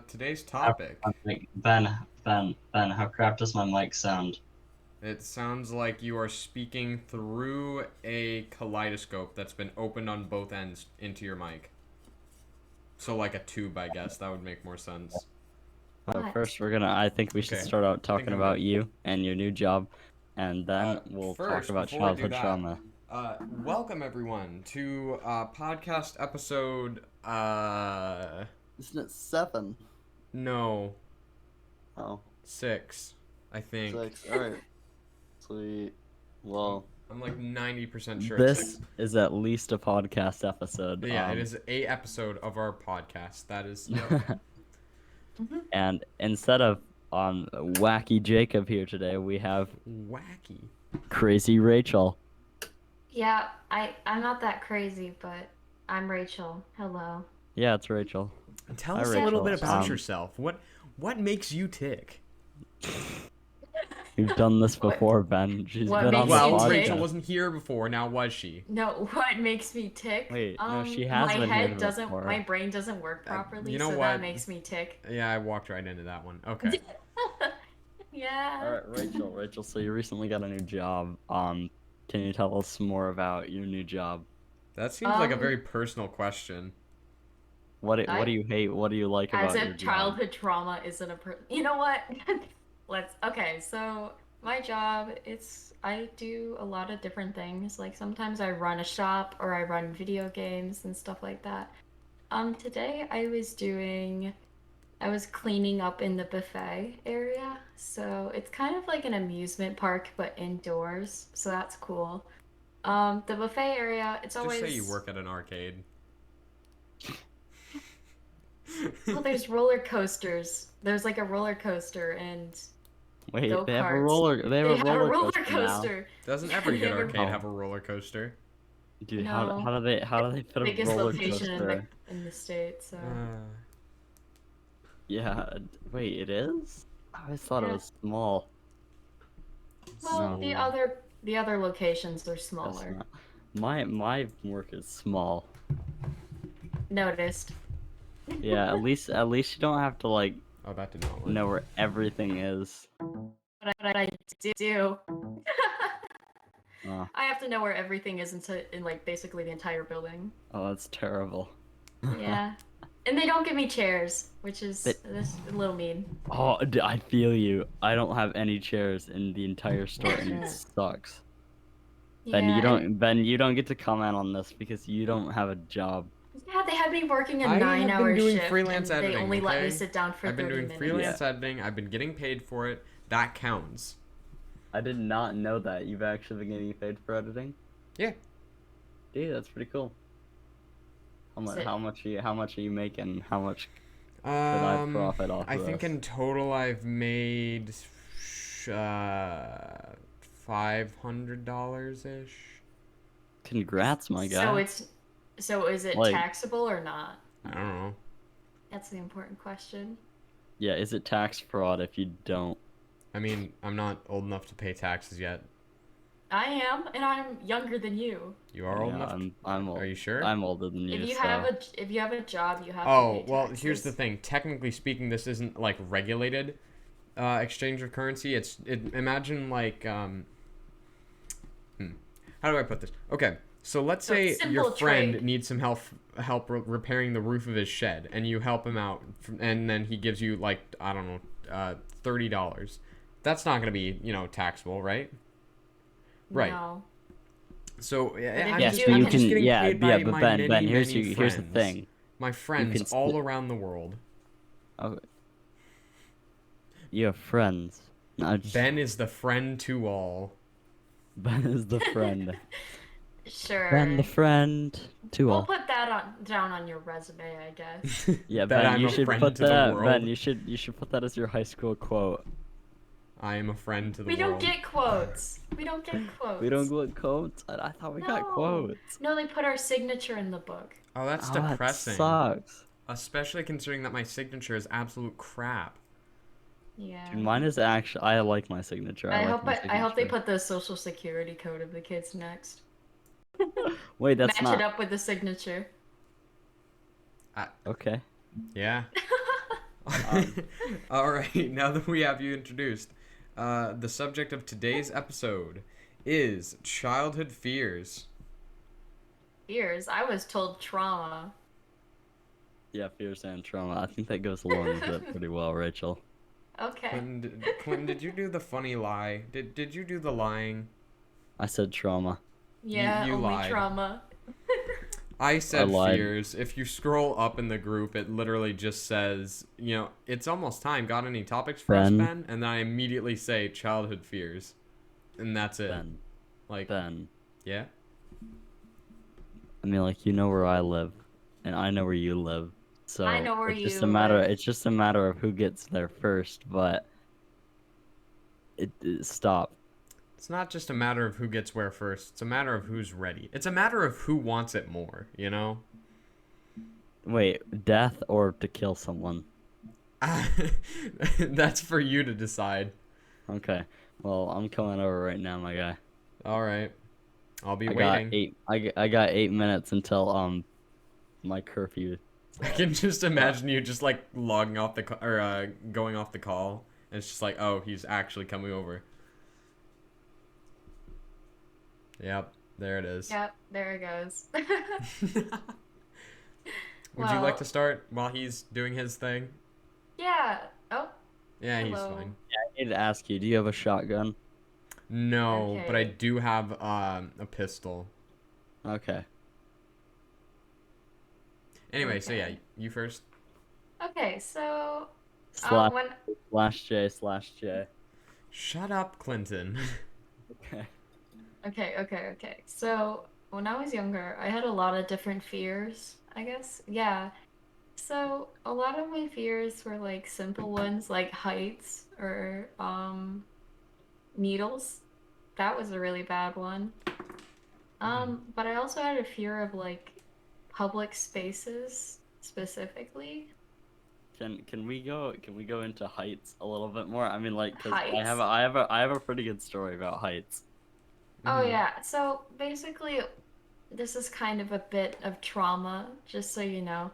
Today's How- topic. Ben, how crap does my mic sound? It sounds like you are speaking through a kaleidoscope that's been opened on both ends into your mic. So like a tube, I guess. That would make more sense. What? First, I think we should Okay, start out I think talking I'm about good. you and your new job, and then we'll talk First, about before we do childhood that, trauma. welcome everyone to podcast episode, Isn't it 7? no, Oh, 6, I think. 6. Alright. Sweet. Well, I'm like 90% sure it's 6. This is at least a podcast episode. Yeah, it is a episode of our podcast. That is. And instead of wacky Jacob here today, we have Wacky. crazy Rachel. Yeah, I'm not that crazy, but I'm Rachel. Hello. Yeah, it's Rachel. Tell Hi, us a little bit Rachel. about yourself. What makes you tick? We've done this before, Ben. She's What been on makes the you Well, tick? Rachel podcast. wasn't here before. Now was she? No, what makes me tick? Wait, no, she has my been here head doesn't, before. my brain doesn't work properly, you know so what? that makes me tick. Yeah, I walked right into that one. Okay. Yeah. All right, Rachel. So you recently got a new job. Can you tell us more about your new job? That seems like a Um, very personal question. What I- do you hate? What do you like As about your if job? childhood trauma isn't You know what? Okay, so my job, I do a lot of different things. Like sometimes I run a shop or I run video games and stuff like that. Today I was cleaning up in the buffet area. So it's kind of like an amusement park but indoors. So that's cool. The buffet area, it's Just always say you work at an arcade. Well, there's roller coasters. There's like a roller coaster and Wait, go-karts. they have a roller. They have a roller coaster now. coaster. Doesn't every good Have a- arcade have a roller coaster? Dude, No. how do they fit a Biggest roller location coaster? in the state. So Yeah. Wait, it is? I always thought it Yeah. was small. well, No. the other locations are That's smaller. not- My work is small. Noticed. Yeah, at least you don't have to like Oh, that did not work. know where everything is. But I do. Oh, I have to know where everything is in like basically the entire building. oh, that's terrible. Yeah. And they don't give me chairs, which is They- that's a little mean. Oh, I feel you. I don't have any chairs in the entire store, and it sucks. Ben, Yeah, you don't get to comment on this because you don't have a job. Yeah, they had me working a I have 9-hour been doing shift, freelance and editing, they only let me okay? sit down for I've been 30 doing minutes. freelance editing. I've been getting paid for it. That counts. I did not know that. You've actually been getting paid for editing? Yeah. Dude, that's pretty cool. Sick. How much are you making? How much could I profit off I of think this? in total I've made $500 ish. Congrats, my guy. So is it Like- taxable or not? I don't know. That's the important question. Yeah, is it tax fraud if you don't? I mean, I'm not old enough to pay taxes yet. I am, and I'm younger than you. You are old Yeah, enough. I'm old. Are you sure? I'm older than you. If you so... have a job, you have to Oh, pay well, taxes. here's the thing. Technically speaking, this isn't like regulated exchange of currency. Imagine like how do I put this? Okay, so let's So say it's your simple friend trade. needs some help repairing the roof of his shed, and you help him out, and then he gives you like I don't know, $30. That's not gonna be taxable, right? Right. No. So if I'm you Yes, just, do- but I'm you just can. getting Yeah, paid by but my Ben, many, here's many here's the friends. thing. My friends can all split- around the world. Oh, you have friends. No, just, Ben is the friend to all. Ben is the friend. Sure. Ben the friend to We'll all. put that down on your resume, I guess. Yeah, That Ben, I'm you a should friend put to the that. world. Ben, you should put that as your high school quote. I am a friend to the We world. don't get quotes. We don't get quotes. We don't get quotes. I thought we got No. quotes. No, they put our signature in the book. Oh, that's Oh, depressing. That sucks. Especially considering that my signature is absolute crap. Yeah. Dude, mine is actually. I like my signature. I like hope my I hope they signature. put the social security code of the kids next. Wait, that's Match it not up with the signature. okay. Yeah. Um, All right. Now that we have you introduced, the subject of today's episode is childhood fears. Fears. I was told trauma. Yeah, fears and trauma. I think that goes along with it pretty well, Rachel. Okay. Clinton, did you do the funny lie? Did you do the lying? I said trauma. Yeah, you only lied. trauma. I said lied. fears. If you scroll up in the group, it literally just says, it's almost time. Got any topics for us, Ben? Ben? And then I immediately say childhood fears. And that's it. Ben. Like, Ben. yeah? I mean, like, you know where I live, and I know where you live. So I know where it's just you a matter. live. It's just a matter of who gets there first. But stop. It's not just a matter of who gets where first. It's a matter of who's ready. It's a matter of who wants it more, you know? Wait, death or to kill someone? That's for you to decide. Okay. Well, I'm coming over right now, my guy. All right. I'll be I waiting. got eight. I got 8 minutes until my curfew. I can just imagine you just like logging off the or going off the call. And it's just like, oh, he's actually coming over. Yep, there it is. Yep, there it goes. Would you like Well- to start while he's doing his thing? Yeah. Oh, Yeah, he's Hello. fine. I need to ask you. Do you have a shotgun? No, but I Okay. do have a pistol. Okay. Anyway, so yeah, Okay. you first. okay. So, Slash when /J/J. Shut up, Clinton. Okay. okay. So, when I was younger, I had a lot of different fears, I guess. Yeah. So, a lot of my fears were like simple ones like heights or needles. That was a really bad one. But I also had a fear of like public spaces specifically. Can we go into heights a little bit more? I mean, like, 'cause I Heights? have a pretty good story about heights. Oh Mhm. yeah. So basically, this is kind of a bit of trauma, just so you know.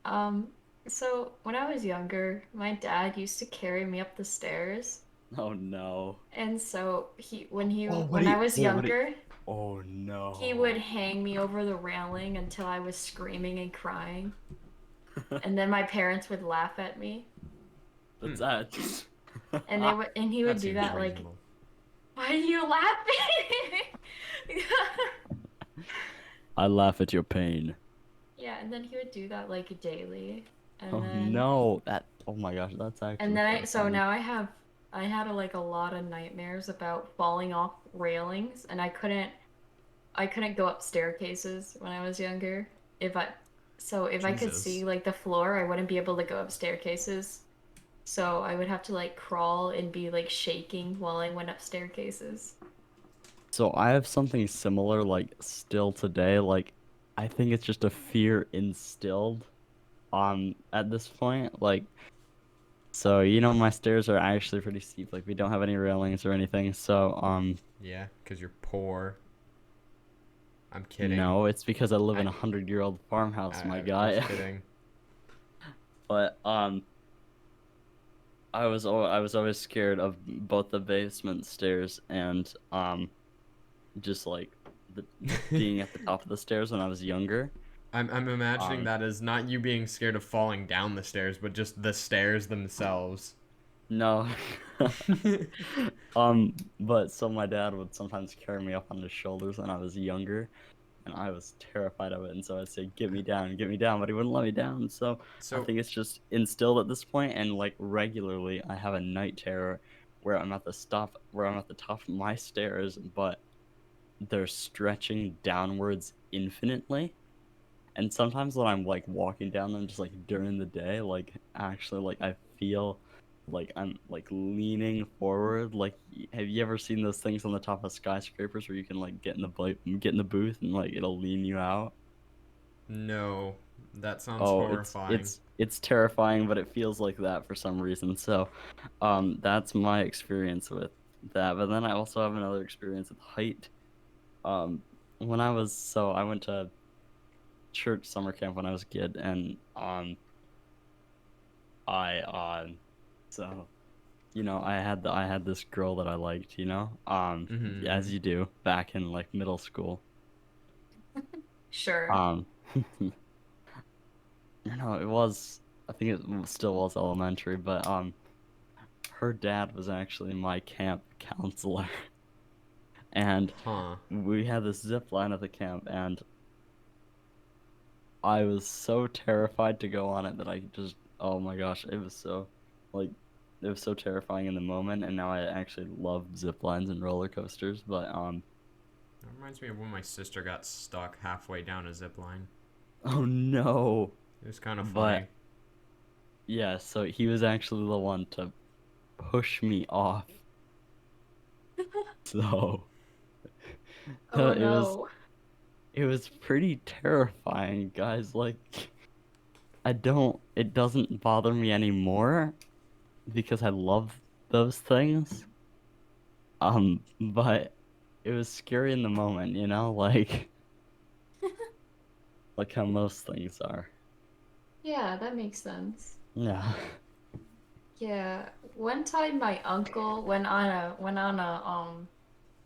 Um, so when I was younger, my dad used to carry me up the stairs, Oh no. and so when Oh, when I was wait, what do you- younger, Oh no. he would hang me over the railing until I was screaming and crying, and then my parents would laugh at me, What's that? and he would That do seems that like, reasonable. why are you laughing? I laugh at your pain. Yeah, and then he would do that like daily, and Oh then no. Oh my gosh, that's actually. and then kinda so funny. now I had like a lot of nightmares about falling off railings, and I couldn't go up staircases when I was younger. If I could Jesus. see like the floor, I wouldn't be able to go up staircases. So I would have to like crawl and be like shaking while I went up staircases. So I have something similar, like still today. Like, I think it's just a fear instilled, at this point. Like, so my stairs are actually pretty steep. Like, we don't have any railings or anything. So Yeah, because you're poor. I'm kidding. no, it's because I live in I- a 100-year-old farmhouse, my I guy. was kidding. But I was always scared of both the basement stairs and just like being at the top of the stairs when I was younger. I'm imagining Um, that as not you being scared of falling down the stairs, but just the stairs themselves. No. But so my dad would sometimes carry me up on his shoulders when I was younger, and I was terrified of it. And so I'd say, get me down," but he wouldn't let me down. So I So think it's just instilled at this point, and like regularly, I have a night terror where I'm at the top of my stairs, but they're stretching downwards infinitely. And sometimes when I'm like walking down them just like during the day, like actually like I feel like I'm like leaning forward. Like have you ever seen those things on the top of skyscrapers where you can like get in the booth and like it'll lean you out? no, that sounds Oh, horrifying. it's terrifying, but it feels like that for some reason. So, that's my experience with that. But then I also have another experience with height. I went to church summer camp when I was a kid, and So, I had this girl that I liked, as Mhm. you do back in like middle school. Sure. Um, it was, I think it still was elementary, but her dad was actually my camp counselor, and Huh. we had this zip line at the camp, and I was so terrified to go on it that I just, oh my gosh, like, it was so terrifying in the moment, and now I actually love zip lines and roller coasters, but, That reminds me of when my sister got stuck halfway down a zip line. oh no. It was kind of But, funny. yeah, so he was actually the one to push me off, so, Oh it was, no. it was pretty terrifying, guys, like, it doesn't bother me anymore, because I love those things. But it was scary in the moment, like how most things are. Yeah, that makes sense. Yeah. Yeah, one time my uncle went on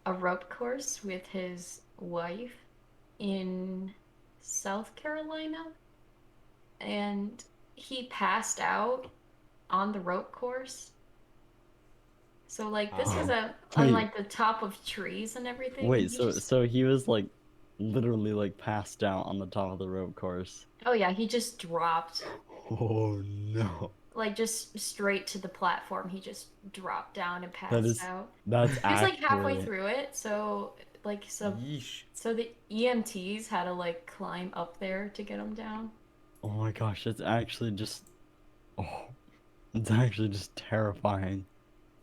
a rope course with his wife in South Carolina, and he passed out on the rope course. So like this was Oh. on Wait, like the top of trees and everything, and wait, he so just so he was like literally like passed out on the top of the rope course. oh yeah, he just dropped Oh no. like just straight to the platform. He just dropped down and That passed is out. that's He was like halfway actually through it, so like so Yeesh. so the EMTs had to like climb up there to get him down. oh my gosh, it's actually just oh it's actually just terrifying.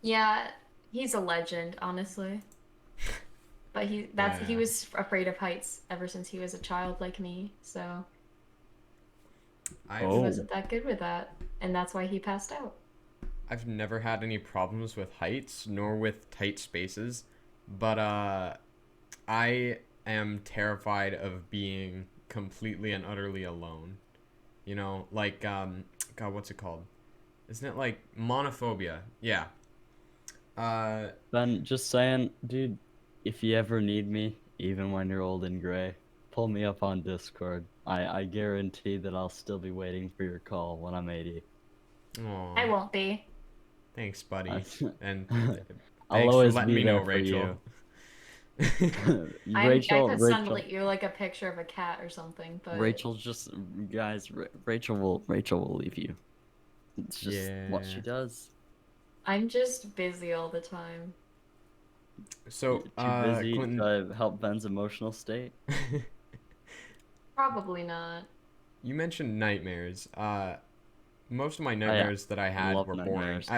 Yeah, he's a legend, honestly. But he Yeah. was afraid of heights ever since he was a child like me, so he I've Oh. wasn't that good with that, and that's why he passed out. I've never had any problems with heights nor with tight spaces, but I am terrified of being completely and utterly alone. You know, like God, what's it called? Isn't it like monophobia? Yeah. Uh, Ben, just saying, dude, if you ever need me, even when you're old and gray, pull me up on Discord. I guarantee that I'll still be waiting for your call when I'm 80. I aw, won't be. thanks, buddy, and I'll thanks for always letting be me know, there for Rachel. you. I Rachel, could send Rachel, you like a picture of a cat or something, but Rachel just, guys, Rachel will leave you. It's just what she Yeah. does. I'm just busy all the time. You're So, too busy Clinton, to help Ben's emotional state. Probably not. you mentioned nightmares. Most of my Oh yeah, nightmares that I had love were boring. nightmares.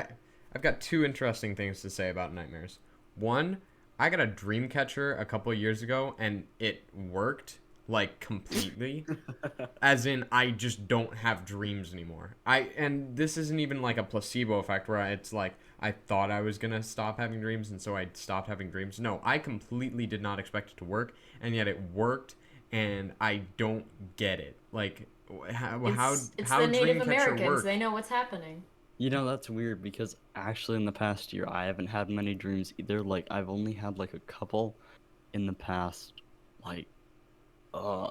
I've got two interesting things to say about nightmares. One, I got a dream catcher a couple of years ago, and it worked like completely. As in, I just don't have dreams anymore. And this isn't even like a placebo effect where it's like I thought I was gonna stop having dreams, and so I stopped having dreams. No, I completely did not expect it to work, and yet it worked, and I don't get it. Like, It's how the Native Dreamcatcher Americans. work? They know what's happening. That's weird because actually in the past year I haven't had many dreams either. Like I've only had like a couple in the past like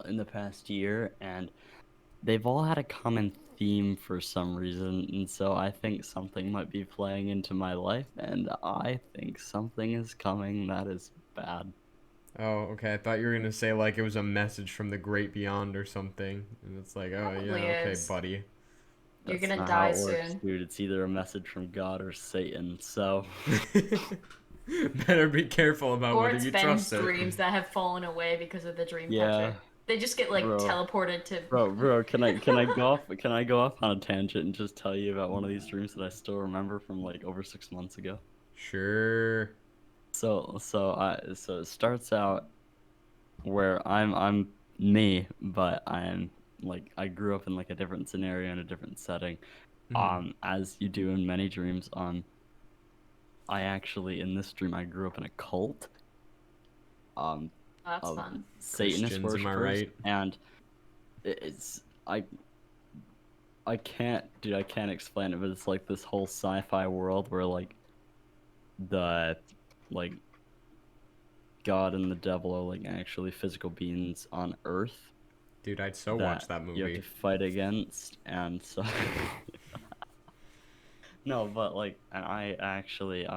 in the past year, and they've all had a common theme for some reason, and so I think something might be playing into my life, and I think something is coming that is bad. Oh, okay. I thought you were gonna say like it was a message from the great beyond or something, and it's like, oh yeah, Probably okay, is. buddy. You're That's gonna not how die it works, soon. dude. It's either a message from God or Satan. So, Better be careful about Or whether it's you Ben's trust it. dreams that have fallen away because of the dream yeah, catcher. They just get like bro. teleported to. Bro, can I go off on a tangent and just tell you about one of these dreams that I still remember from like over 6 months ago? Sure. So it starts out where I'm me, but I'm like I grew up in like a different scenario in a different setting. Mhm. As you do in many dreams, I actually in this dream I grew up in a cult. Um That's of fun. Satanist Christians, am I worshippers, right? and it's I I can't, dude. I can't explain it, but it's like this whole sci-fi world where like the like God and the devil are like actually physical beings on Earth Dude, I'd so watch that that you have to movie. fight against, and so no, but like, and I actually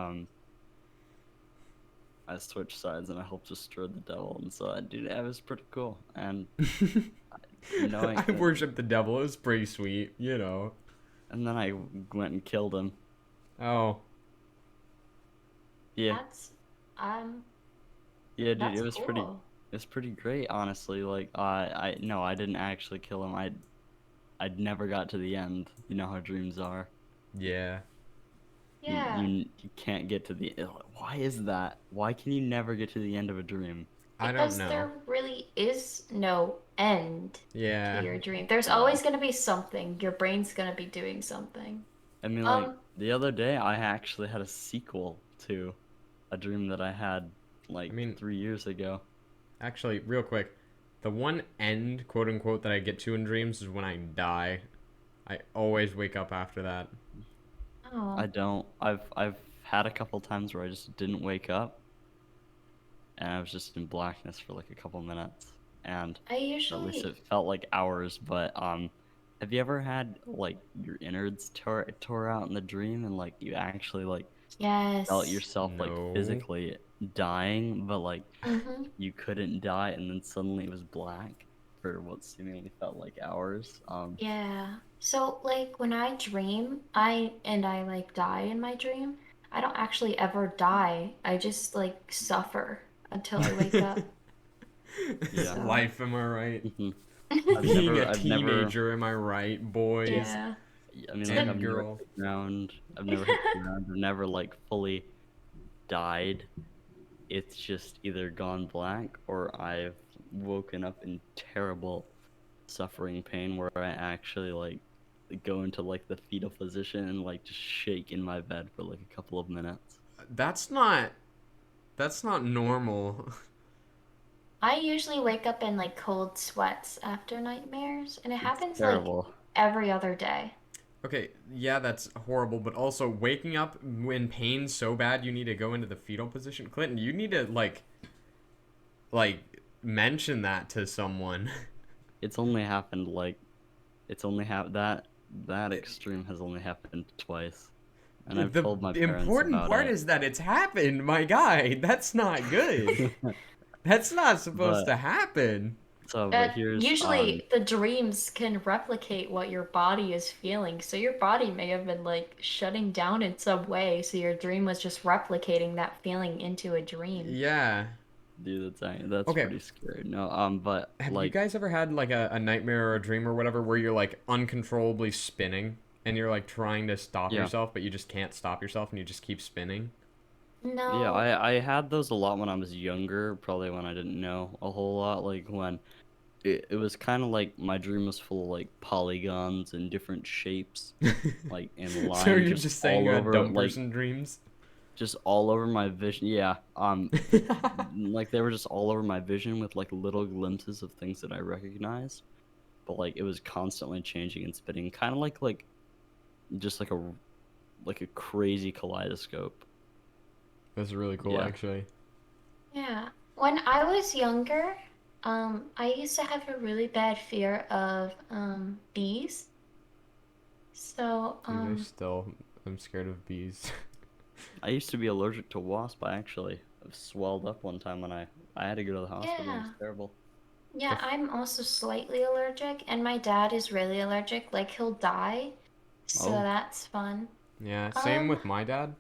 I switched sides and I helped destroy the devil, and so dude, that was pretty cool. And knowing, I worship the devil. It was pretty sweet, you know. and then I went and killed him. Oh, Yeah, That's um yeah, dude, that's it cool. was pretty great, honestly. Like, I no, I didn't actually kill him. I'd never got to the end. You know how dreams are. yeah. Yeah. You can't get to the. Why is that? Why can you never get to the end of a dream? I don't Because know. there really is no end to Yeah. your dream. There's always gonna be something. Your brain's gonna be doing something. I mean, like the other day, I actually had a sequel to a dream that I had like I mean, 3 years ago. actually, real quick, the one end, quote unquote, that I get to in dreams is when I die. I always wake up after that. Oh, I don't. I've had a couple times where I just didn't wake up, and I was just in blackness for like a couple minutes, and I at least usually it felt like hours. But have you ever had like your innards tore out in the dream, and like you actually like felt yes. yourself like No. physically dying, but like Mm-hmm. you couldn't die, and then suddenly it was black for what seemingly felt like hours. Yeah. So like when I dream, I like die in my dream. I don't actually ever die. I just like suffer until I wake up. Yeah. So Life, am I right? Mhm. Being a I've never, teenager, am I right, boys? yeah. I mean, like, And I've never girl. hit the ground. I've never hit the ground. I've never like fully died. It's just either gone black or I've woken up in terrible suffering pain where I actually like go into like the fetal position and like just shake in my bed for like a couple of minutes. That's not. That's not normal. I usually wake up in like cold sweats after nightmares, and it It's happens like terrible. every other day. Okay, yeah, that's horrible, but also waking up when pain's so bad you need to go into the fetal position. Clinton, you need to like mention that to someone. It's only happened like it's only that extreme has only happened twice. And I've The told my parents important about part it. is that it's happened, my guy. That's not good. That's not supposed But to happen. but here's Usually, the dreams can replicate what your body is feeling. So your body may have been like shutting down in some way. So your dream was just replicating that feeling into a dream. Yeah. dude, that's Okay. pretty scary. No, but Have you like guys ever had like a nightmare or a dream or whatever where you're like uncontrollably spinning and you're like trying to stop yeah. yourself, but you just can't stop yourself and you just keep spinning? Yeah, No. I had those a lot when I was younger, probably when I didn't know a whole lot, like when it was kind of like my dream was full of like polygons and different shapes, like in So line, you're just just saying all you had over, dumb like person dreams? just all over my vision. Yeah, like they were just all over my vision with like little glimpses of things that I recognized, but like it was constantly changing and spinning, kind of like just like a crazy kaleidoscope. That's really cool, Yeah. actually. Yeah. When I was younger, I used to have a really bad fear of bees. So, Dude, I'm scared of bees. I used to be allergic to wasp. I actually swelled up one time when I had to go to the hospital. It was yeah. terrible. Yeah, I'm also slightly allergic, and my dad is really allergic. Like, he'll die. So Oh, that's fun. Yeah, same Um, with my dad.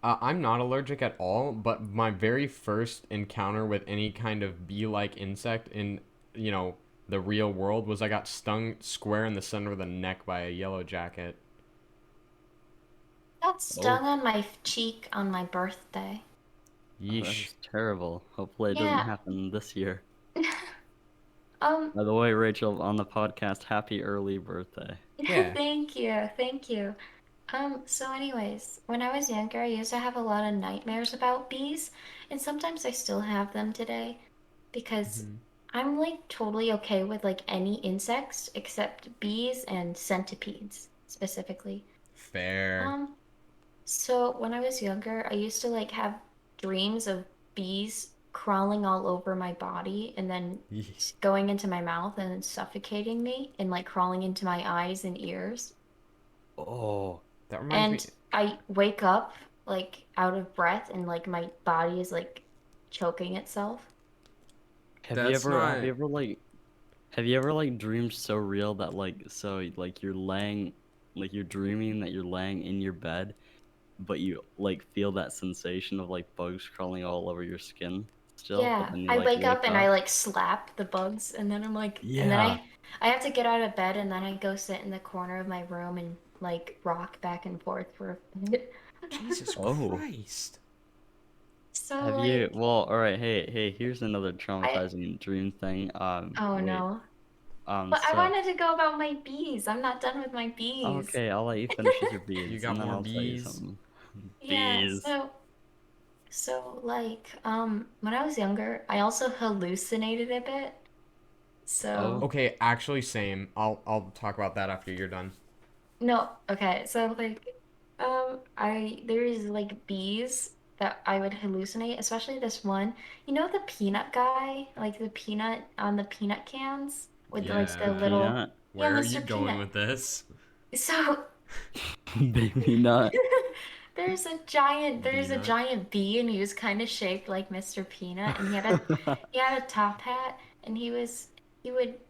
I'm not allergic at all, but my very first encounter with any kind of bee-like insect in, you know, the real world was I got stung square in the center of the neck by a yellow jacket. got oh, stung on my cheek on my birthday. oh, that Yeesh. is terrible. Hopefully it doesn't Yeah. happen this year. Um, By the way, Rachel, on the podcast, happy early birthday. Yeah. thank you, thank you. So anyways, when I was younger, I used to have a lot of nightmares about bees, and sometimes I still have them today because Mhm. I'm like totally okay with like any insects except bees and centipedes specifically. Fair. Um, so when I was younger, I used to like have dreams of bees crawling all over my body and then Yeesh. going into my mouth and then suffocating me and like crawling into my eyes and ears. Oh, That reminds me. And I wake up like out of breath and like my body is like choking itself. That's not. have you ever like dreamed so real that like you're laying, like you're dreaming that you're laying in your bed, but you like feel that sensation of like bugs crawling all over your skin still, but Yeah, then you I like wake up wake and I up? like slap the bugs and then I'm like and then Yeah. I have to get out of bed and then I go sit in the corner of my room and like rock back and forth for a bit. Jesus Oh. Christ. So Have you? like Well, all right. Hey, here's another I traumatizing dream thing. oh Wait. no. But I So wanted to go about my bees. I'm not done with my bees. okay, I'll let you finish with your You beads, got and then more I'll tell you bees? something. Yeah, Bees. so like when I was younger, I also hallucinated a bit. Oh. So Okay, actually, same. I'll talk about that after you're done. no, okay. So like I there's like bees that I would hallucinate, especially this one. You know the peanut guy, like the peanut on the peanut cans with like the The Yeah. little peanut. yeah, Where are you Mr. going Peanut. with this? So Baby nut. there's a Peanut. giant bee and he was kind of shaped like Mr. Peanut and he had a top hat and he would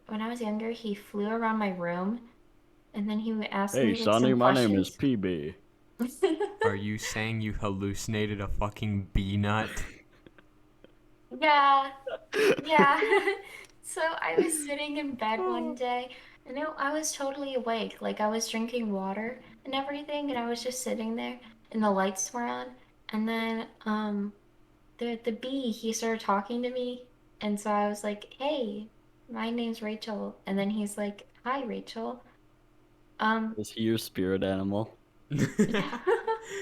when I was younger he flew around my room and then he would ask Hey, me like some Sonny, my name is questions. PB. Are you saying you hallucinated a fucking bee nut? Yeah, yeah. So I was sitting in bed one day and I was totally awake. Like I was drinking water and everything and I was just sitting there and the lights were on. And then the bee, he started talking to me. And so I was like, "Hey, my name's Rachel." And then he's like, "Hi, Rachel." Um, Was he your spirit animal?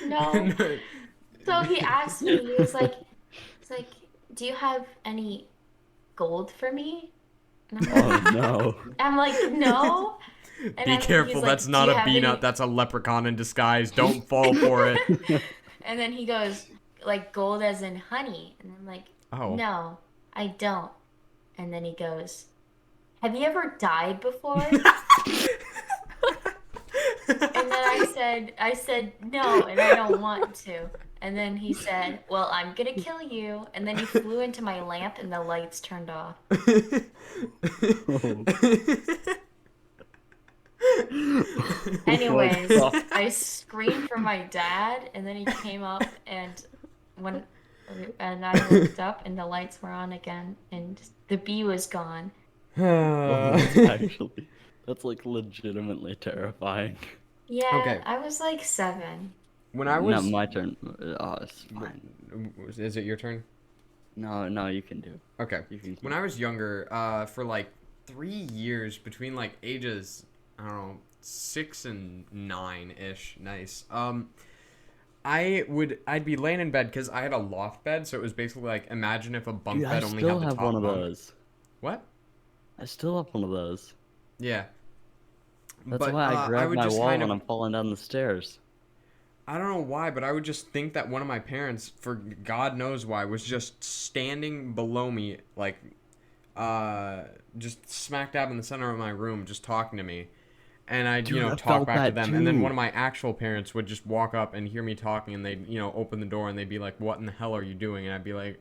no. So he asked me, he's like, "Do you have any gold for me?" And Oh no. I'm like, "No." And Be he's careful, that's like, "Do not you a have bee nut, any?" that's a leprechaun in disguise. Don't fall for it. And then he goes, "Like gold as in honey." And I'm like, Oh. "No, I don't." And then he goes, "Have you ever died before?" And then I said, "No, and I don't want to." And then he said, "Well, I'm gonna kill you." And then he flew into my lamp and the lights turned off. Oh. Oh Anyways, god. I screamed for my dad, and then he came up when and I looked up and the lights were on again and the bee was gone. Oh, that's like legitimately terrifying. Yeah, Okay, I was like 7. when I Not was. my turn. Oh, it's fine. Is it your turn? No, you can do. Okay. You can When keep. I was younger, for like 3 years, between like ages, I don't know, 6 and 9 ish, nice. I'd be laying in bed because I had a loft bed, so it was basically like imagine if a bunk Dude, I bed only still had the have one top of bunk. those. What? I still have one of those. Yeah. That's But why I I grab would my just wall kind when of I'm falling down the stairs. I don't know why, but I would just think that one of my parents, for God knows why, was just standing below me, like, just smack dab in the center of my room, just talking to me. And I'd, Dude, I talk felt back to that them. And then one too. of my actual parents would just walk up and hear me talking, and they'd, open the door, and they'd be like, "What in the hell are you doing?" And I'd be like,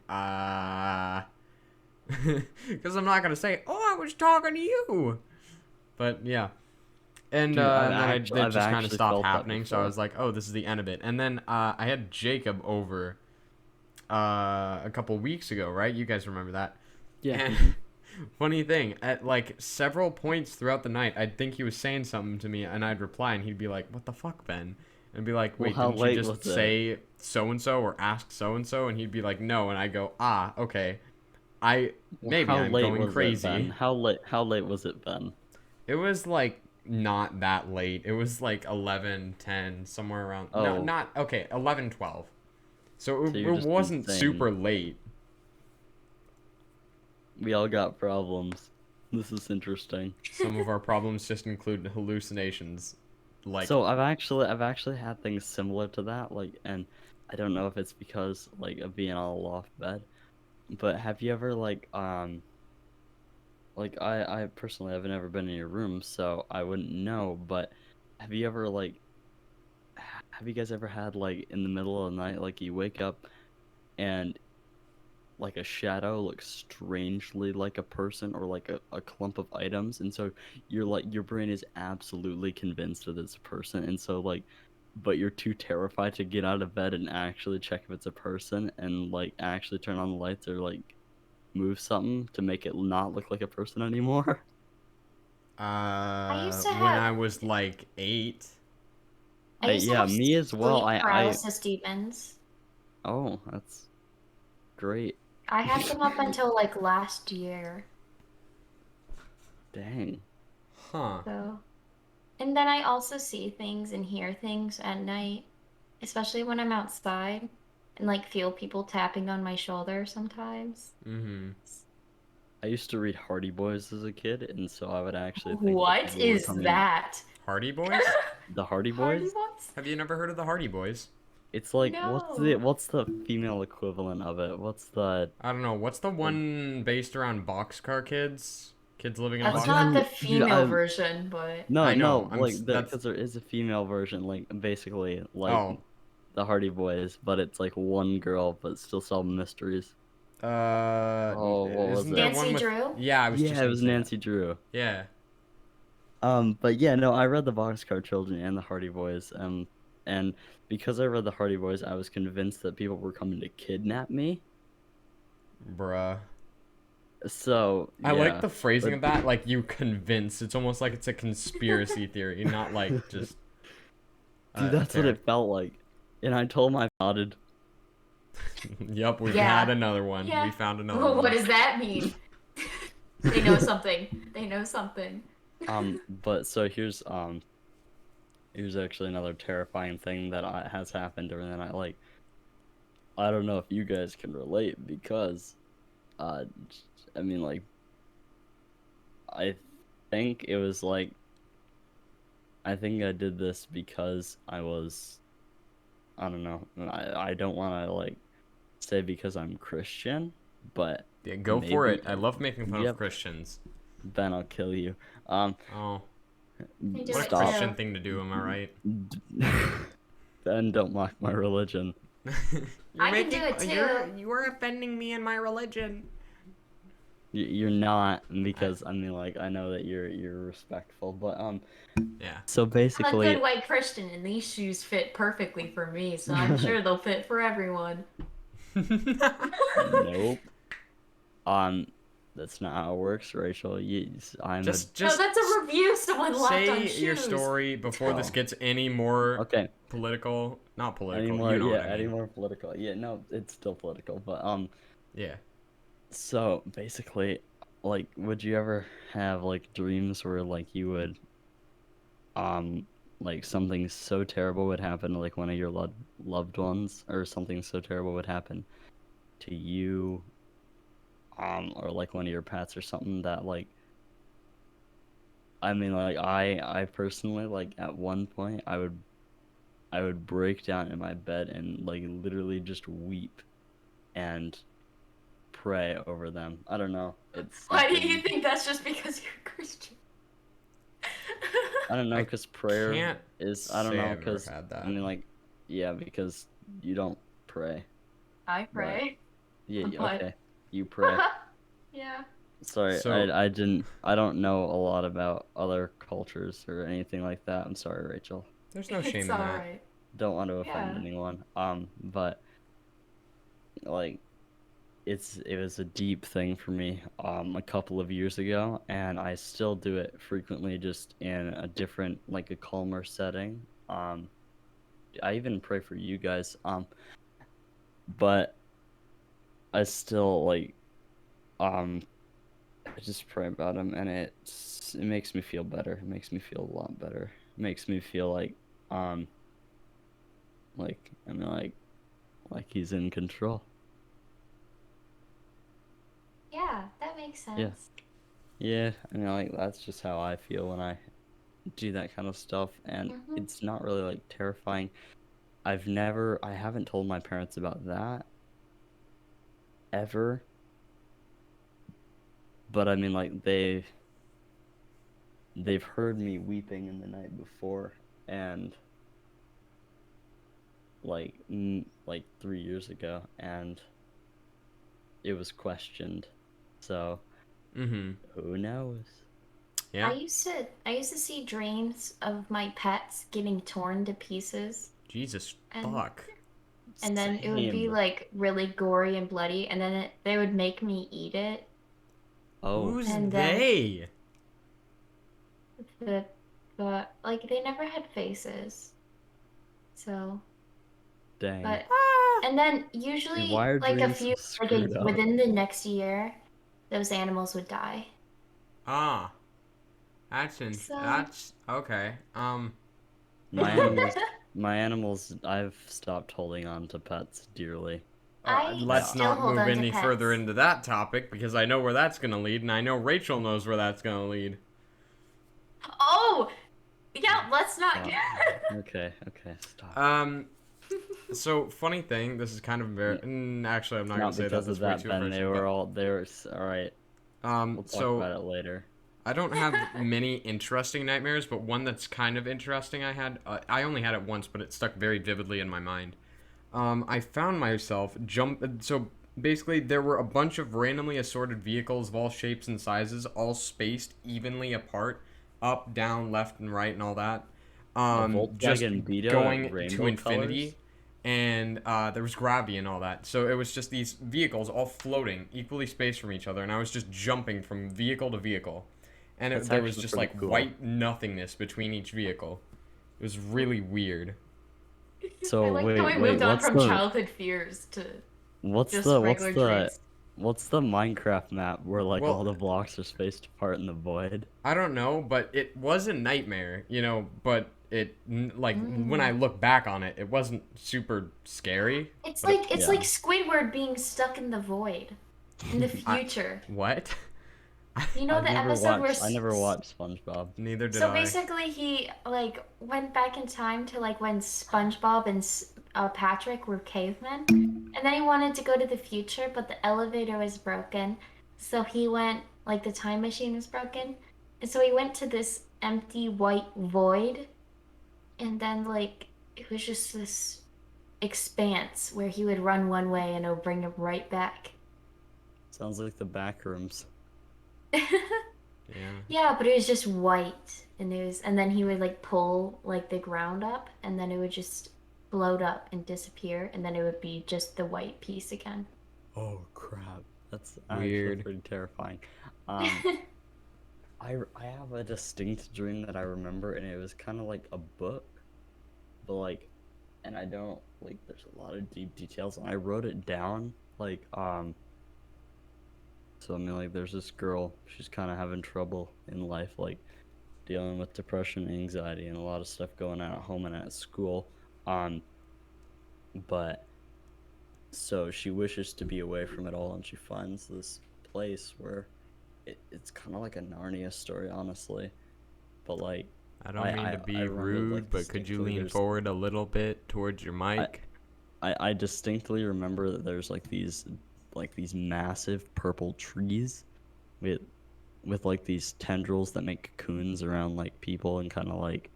because I'm not going to say, "Oh, I was talking to you." But, yeah. And, Dude, and then it I've just kind of actually stopped felt that happening. So I before. was like, oh, this is the end of it. And then I had Jacob over a couple weeks ago, right? You guys remember that? Yeah. And funny thing, at like several points throughout the night, I'd think he was saying something to me, and I'd reply, and he'd be like, "What the fuck, Ben?" And I'd be like, Well, "Wait, how didn't you late just was it? say so and so or ask so and so?" And he'd be like, "No," and I go, "Ah, okay, I Well, maybe how I'm late going was it, Ben? crazy." How late was it, Ben? It was like not that late. It was like 11, 10, somewhere around. No, Oh, not okay, 11, 12. So so it, you're it just wasn't insane. super late. We all got problems. This is interesting. Some of our problems just include hallucinations. Like, So I've actually had things similar to that, like, and I don't know if it's because like of being all off bed, but have you ever like I personally have never been in your room, so I wouldn't know, but have you ever have you guys ever had like in the middle of the night, like you wake up and like a shadow looks strangely like a person or like a clump of items, and so you're like your brain is absolutely convinced that it's a person, and so like but you're too terrified to get out of bed and actually check if it's a person and like actually turn on the lights or like move something to make it not look like a person anymore. used to when have I was like 8. I used to Yeah, have me as well. sleep I paralysis demons. oh, that's great. I had them up until like last year. Dang. Huh. So, and then I also see things and hear things at night, especially when I'm outside and like feel people tapping on my shoulder sometimes. Mm-hmm. I used to read Hardy Boys as a kid, and so I would actually think that What people were is coming. that? Hardy Boys? The Hardy Hardy Boys? Boys? Have you never heard of the Hardy Boys? It's like No. what's the female equivalent of it? What's the I don't know. What's the one based around boxcar kids? Kids living in a That's box. not the Dude, female version, but no, I know. no, I'm like that's because there is a female version, like basically like oh. the Hardy Boys, but it's like one girl, but still solve mysteries. Oh, what was Isn't it? there Nancy one with? Drew? Yeah, I was just Yeah, it gonna was say that. Nancy Drew. Yeah. But yeah, no, I read the Boxcar Children and the Hardy Boys. And because I read the Hardy Boys, I was convinced that people were coming to kidnap me. Bruh. So I yeah, like the phrasing but- of that. Like, you convinced. It's almost like it's a conspiracy theory, not like just. dude, that's what terror. it felt like. And I told my nodded. Yup, we've Yeah. had another one. Yeah. We found another Well, one. what does that mean? They know something. They know something. But so here's actually another terrifying thing that has happened during the night. Like, I don't know if you guys can relate because, uh, I mean, like, I think it was like, I think I did this because I don't know, I don't want to like say because I'm Christian, but Yeah, go for maybe- it. I love making fun Yep. of Christians. then I'll kill you. Oh, They do what a it Christian too. thing to do, am I right? Then don't mock my religion. I can do it too. You're offending me in my religion. You're not, because I mean, like, I know that you're respectful, but Yeah. so I'm a basically, good white Christian, and these shoes fit perfectly for me, so I'm sure they'll fit for everyone. nope. That's not how it works, Rachel. Just No, that's a review someone left on say shoes. your story before this Oh. gets any more okay. political. Not political. Any more, you know yeah, what I mean. any more political. Yeah, no, it's still political, but Yeah. so basically, like, would you ever have like dreams where like you would like something so terrible would happen to like one of your loved ones, or something so terrible would happen to you, or like one of your pets or something that like, I mean, like, I personally, like, at one point I would break down in my bed and like literally just weep and pray over them. I don't know. It's Why do something- you think that's just because you're Christian? I don't know, I because prayer can't is, I don't say know, I've ever because had that. I mean, like, yeah, because you don't pray. I pray. Yeah, But- okay, you pray. Yeah. Sorry, So- I don't know a lot about other cultures or anything like that. I'm sorry, Rachel. There's no shame It's in that. alright. Don't want to offend Yeah. anyone. But like, it was a deep thing for me a couple of years ago, and I still do it frequently, just in a different, like, a calmer setting. I even pray for you guys, but I still like I just pray about them, and it makes me feel better. It makes me feel a lot better. It makes me feel like I mean, like he's in control. Yeah, that makes makes Yeah. sense. Yeah, I mean, like, that's just how I feel when I do that kind of stuff, and Mhm. it's not really, like, terrifying. I haven't told my parents about that ever, but I mean, like, they've heard me weeping in the night before, and like 3 years ago, and it was questioned, so Mm-hmm. who knows? Yeah. I used to see dreams of my pets getting torn to pieces, Jesus and fuck. then it would be Same. like really gory and bloody, and then they would make me eat it, Oh, Who's and then they? the like they never had faces, so dang. but and then Dude, usually why are like a dreams so few screwed up? within the next year, those animals would die. Ah, So that's okay. My animals, my animals, I've stopped holding on to pets dearly. I Let's still not hold move on to any further pets. into that topic because I know where that's gonna lead, and I know Rachel knows where that's gonna lead. Oh, yeah, let's not. Stop. Okay, stop. So funny thing, this is kind of N- actually I'm not gonna Not say that. because of That's way that, too Ben. embarrassing. But All right. We'll talk so about it later. I don't have many interesting nightmares, but one that's kind of interesting I had. I only had it once, but it stuck very vividly in my mind. I found myself So basically, there were a bunch of randomly assorted vehicles of all shapes and sizes, all spaced evenly apart, up, down, left, and right, and all that. A Just Volkswagen Beta going to rainbow colors. infinity, and there was gravity and all that. So it was just these vehicles all floating, equally spaced from each other, and I was just jumping from vehicle to vehicle, and That's there was actually just pretty like cool. white nothingness between each vehicle. It was really weird. I So like how we wait, moved on from childhood fears to what's just the regular dreams. what's the Minecraft map where like all Well, the blocks are spaced apart in the void? I don't know, but it was a nightmare, but like when I Mm. look back on it, it wasn't super scary. But It's Yeah. like Squidward being stuck in the void in the I future. what? You know the episode where I never watched SpongeBob. Neither did so I. basically he like went back in time to like when SpongeBob and Patrick were cavemen, and then he wanted to go to the future, but the elevator was broken, so he went like the time machine was broken, and so he went to this empty white void, and then like it was just this expanse where he would run one way and it would bring him right back. Sounds like the back rooms. Yeah. Yeah, but it was just white, and and then he would like pull like the ground up, and then it would just float up and disappear, and then it would be just the white piece again. Oh crap. That's actually Weird. pretty terrifying. Um, I have a distinct dream that I remember, and it was kind of like a book, but like, and I don't like. There's a lot of deep details, and I wrote it down. So I mean, like, there's this girl. She's kind of having trouble in life, like dealing with depression, anxiety, and a lot of stuff going on at home and at school. Um, but so she wishes to be away from it all, and she finds this place where it's kind of like a Narnia story, honestly. But like, I don't mean to I be remember, rude, like, but could you distinctly lean forward a little bit towards your mic? I distinctly remember that there's like these massive purple trees with like these tendrils that make cocoons around like people and kind of like,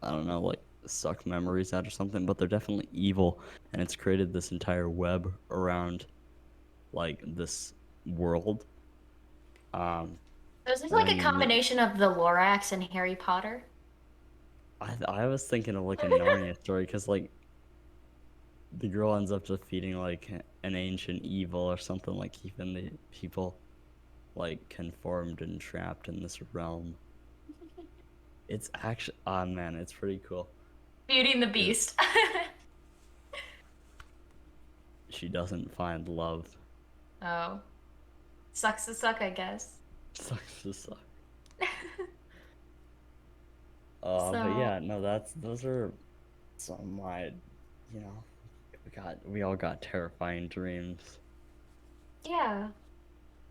I don't know, like suck memories out or something, but they're definitely evil, and it's created this entire web around like this world. So is this And like I a mean, combination of the Lorax and Harry Potter? I was thinking of like a Narnia story, because like the girl ends up defeating like an ancient evil or something, like keeping the people like conformed and trapped in this realm. It's actually, oh man, it's pretty cool. Beauty and the Beast. She doesn't find love. Oh, sucks to suck, I guess. Sucks to suck. So But yeah, no, those are some of my, you know, we all got terrifying dreams. yeah,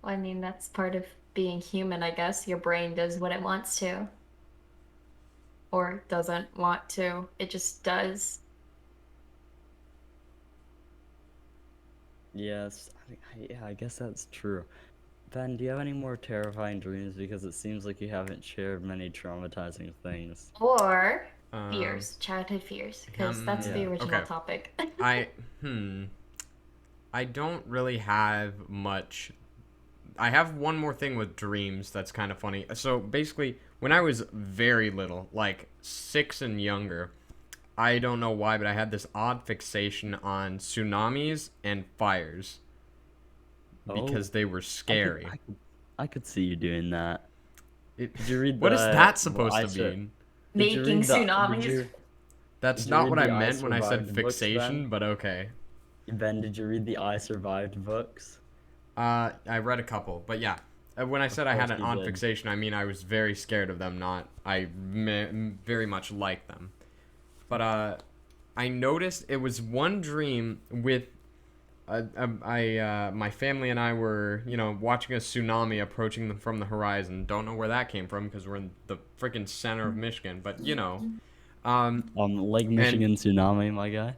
Well, I mean, that's part of being human, I guess. Your brain does what it wants to, or doesn't want to. It just does. Yes, yeah, I guess that's true. Ben, do you have any more terrifying dreams? Because it seems like you haven't shared many traumatizing things. Or Um, fears, childhood fears, because that's the Yeah. original okay. topic. I I don't really have much. I have one more thing with dreams that's kind of funny. So basically, when I was very little, like 6 and younger, I don't know why, but I had this odd fixation on tsunamis and fires Oh, because they were I could, scary. I could, I could see you doing that. It, Did you read what is the that supposed I to sur mean? Did you Making read the did tsunamis. you That's did you not read what I the I meant when I said Survived books, Ben? fixation, but okay. Ben, did you read the I Survived books? I read a couple, but yeah. When I Of said I had course an you odd did. fixation, I mean I was very scared of them. Not very much like them. But I noticed it was one dream with my family and I were watching a tsunami approaching them from the horizon. Don't know where that came from because we're in the freaking center of Michigan, but Lake and Michigan tsunami, my guy.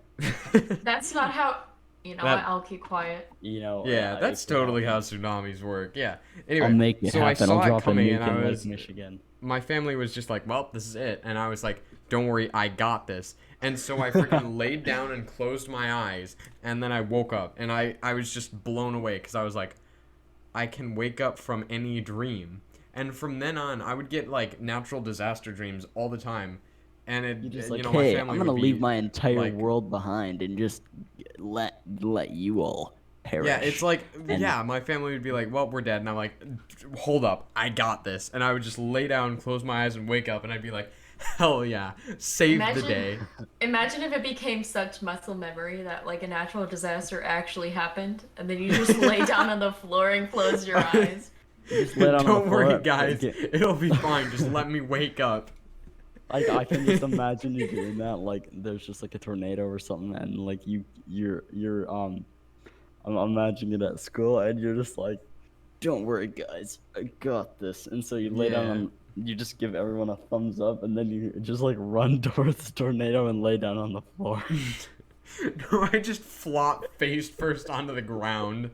That's not how. You know what? that I'll keep quiet. yeah, It that's could totally how happen. tsunamis work. Yeah. I'll Anyway, make it so I happen. I'll saw it drop a coming and nuke I in Lake was Michigan. my family was just like, well, this is it. And I was like, don't worry, I got this. And so I freaking laid down and closed my eyes. And then I woke up. And I was just blown away because I was like, I can wake up from any dream. And from then on, I would get like natural disaster dreams all the time. And You're just you like, know, my hey, I'm family gonna would leave be my entire like, world behind and just let you all yeah, it's perish. like, And yeah, my family would be like, well, we're dead. And I'm like, hold up, I got this. And I would just lay down, close my eyes, and wake up. And I'd be like, hell yeah, save the Imagine, day. imagine if it became such muscle memory that like a natural disaster actually happened, and then you just lay down on the floor and close your eyes. you just lay down on the Don't worry, floor. guys. It'll be fine. Just let me wake up. Like I can just imagine you doing that. Like there's just like a tornado or something, and like you're I'm imagining it at school, and you're just like, don't worry, guys, I got this. And so you lay down Yeah. on, you just give everyone a thumbs up, and then you just like run towards the tornado and lay down on the floor. No, I just flop face first onto the ground.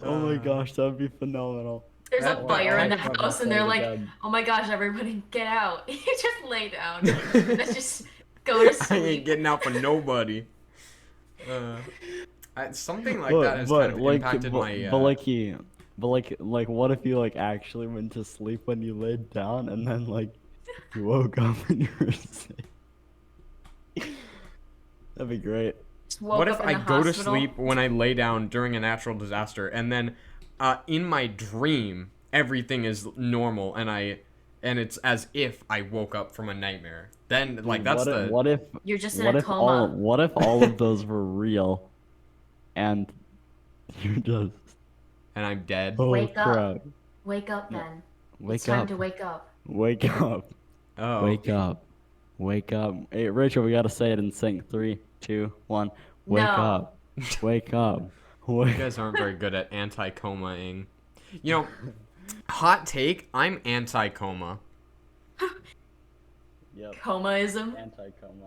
Oh my Uh, gosh, that would be phenomenal. There's a that fire in All the of my house, and go they're to like, bed. "Oh my gosh, everybody, get out!" You just lay down. Let's just go to I ain't sleep. getting out for nobody. Uh, something like that has kind of impacted my. Like what if you like actually went to sleep when you laid down and then like you woke up and you were asleep? That'd be great. Just What woke if up in I the go to hospital. sleep when I lay down during a natural disaster, and then in my dream everything is normal, and it's as if I woke up from a nightmare. Then like Dude, that's the You're just in a coma. what if all of those were real and you're just and I'm dead. oh Wake up. crap. Wake up, Ben. It's Wake time up. to wake up. Wake up. Oh. Wake up. Wake up. Hey Rachel, we gotta say it in sync. 3, 2, 1. Wake No. up. Wake up. You Wake guys aren't very good at anti-comaing. You know, hot take, I'm anti-coma. Yep. Comaism. Anti-coma.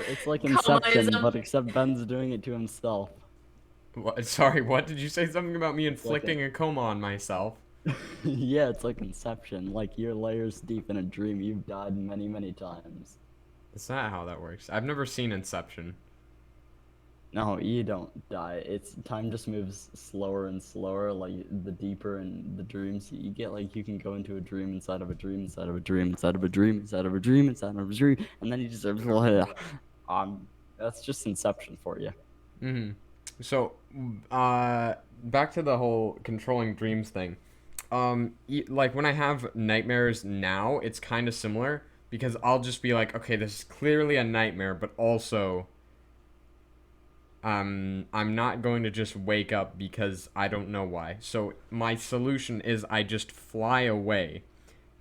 It's like Inception, Comaism. but except Ben's doing it to himself. What, sorry, what did you say? Something about me like inflicting a coma on myself? Yeah, it's like Inception. Like you're layers deep in a dream. You've died many, many times. That's not how that works. I've never seen Inception. No, you don't die. It's time just moves slower and slower. Like the deeper in the dreams you get, like you can go into a dream inside of a dream inside of a dream inside of a dream inside of a dream inside of a dream, and then you just that's just Inception for you. Mm-hmm. So, back to the whole controlling dreams thing. Like when I have nightmares now, it's kind of similar because I'll just be like, okay, this is clearly a nightmare, but also, I'm not going to just wake up because I don't know why. So my solution is I just fly away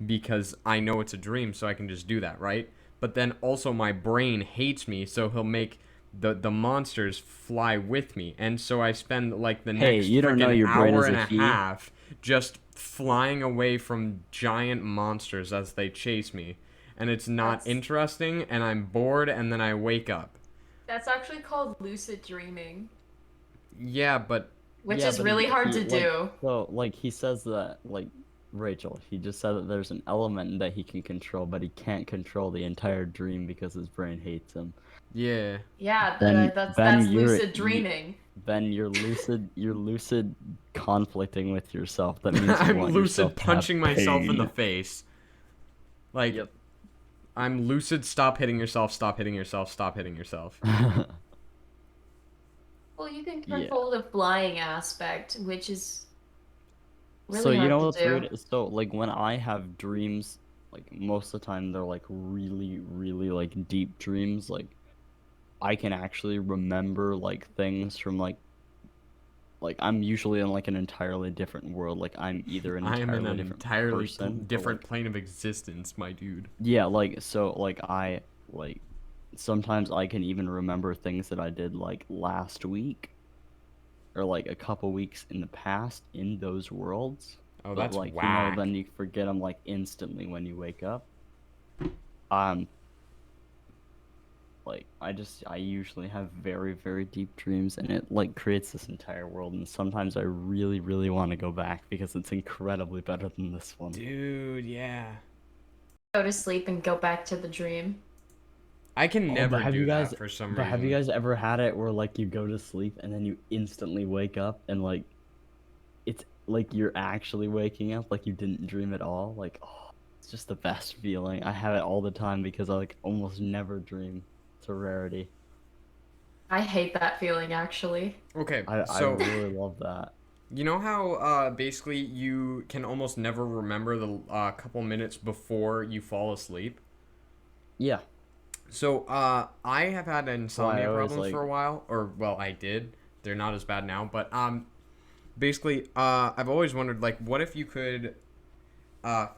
because I know it's a dream, so I can just do that, right? But then also my brain hates me, so he'll make the monsters fly with me, and so I spend like the Hey, next you don't know freaking your brain hour is and a a he? half just flying away from giant monsters as they chase me, and it's not That's interesting, and I'm bored, and then I wake up. that's actually called lucid dreaming, Yeah, but which Yeah, is but really hard he to like do. so like he says that like Rachel, he just said that there's an element that he can control, but he can't control the entire dream because his brain hates him. yeah. Yeah, Ben that's lucid dreaming. Ben, you're lucid conflicting with yourself. That means you I'm want lucid yourself to have punching myself in the pain. face. Like, Yep. I'm lucid, stop hitting yourself, stop hitting yourself, stop hitting yourself. Well, you can Yeah. control the flying aspect, which is So really you hard know to what's do. weird? So like when I have dreams, like most of the time they're like really, really like deep dreams. Like I can actually remember like things from like I'm usually in like an entirely different world. Like I'm either an I am in entirely an different entirely person or different like plane of existence, my dude. yeah, like so like I like sometimes I can even remember things that I did like last week or like a couple weeks in the past in those worlds. Oh, But that's like whack. then you forget them like instantly when you wake up. Um like I usually have very very deep dreams and it like creates this entire world and sometimes I really really want to go back because it's incredibly better than this one. Dude, yeah. Go to sleep and go back to the dream. I can Oh, never do that for some but have you reason. guys ever had it where like you go to sleep and then you instantly wake up and like it's like you're actually waking up like you didn't dream at all? Like oh, it's just the best feeling. I have it all the time because I like almost never dream. It's a rarity. I hate that feeling actually. Okay, I so really love that. you know how basically you can almost never remember the couple minutes before you fall asleep? Yeah. So I have had So I insomnia always problems like for a while, or well, I did. They're not as bad now, but basically I've always wondered like what if you could